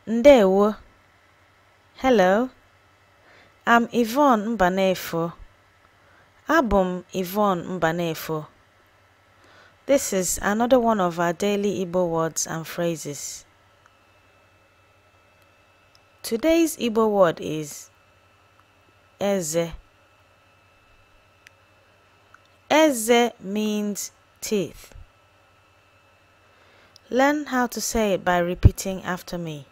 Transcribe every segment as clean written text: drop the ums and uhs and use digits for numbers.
Ndewo. Hello. I'm Yvonne Mbanefo. Abum Yvonne Mbanefo. This is another one of our daily Igbo words and phrases. Today's Igbo word is Eze. Eze means teeth. Learn how to say it by repeating after me.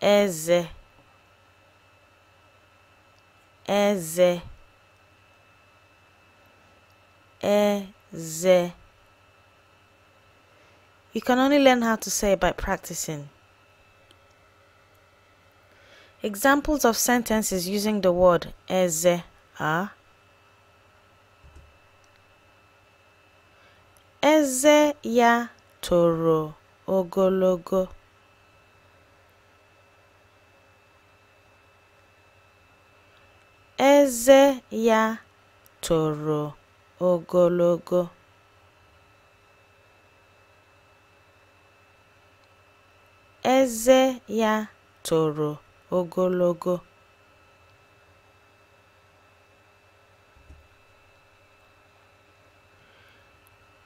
Eze. Eze. Eze. You can only learn how to say it by practicing. Examples of sentences using the word eze are: Eze ya toro ogologo. Eze ya toro ogologo. Eze ya toro ogologo.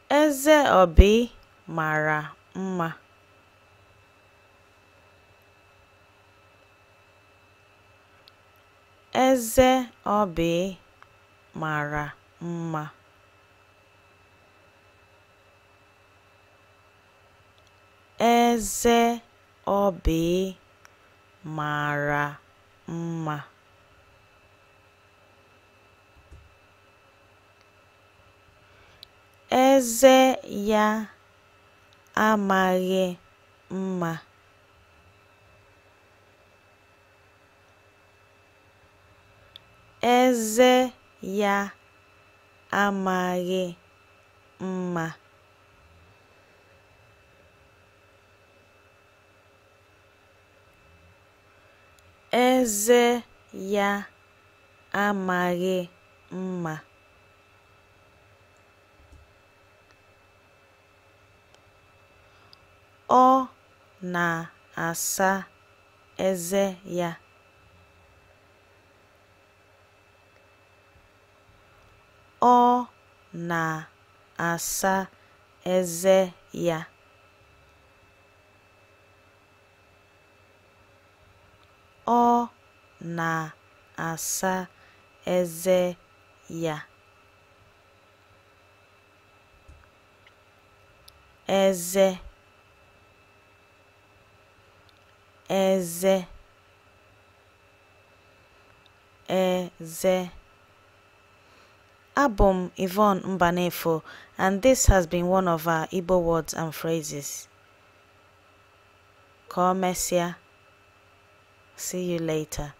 Eze Obi mara mma. Eze Obi mara mma. Eze Obi mara mma. Eze ya amaghị mma. Eze ya amaghị mma. Eze ya amaghị mma. Ọ na-asa eze ya. Ọ na-asa eze ya. Ọ na-asa eze ya. Eze. Eze. Eze. Abum Yvonne Mbanefo, and this has been one of our Igbo words and phrases. Ka o mesịa. See you later.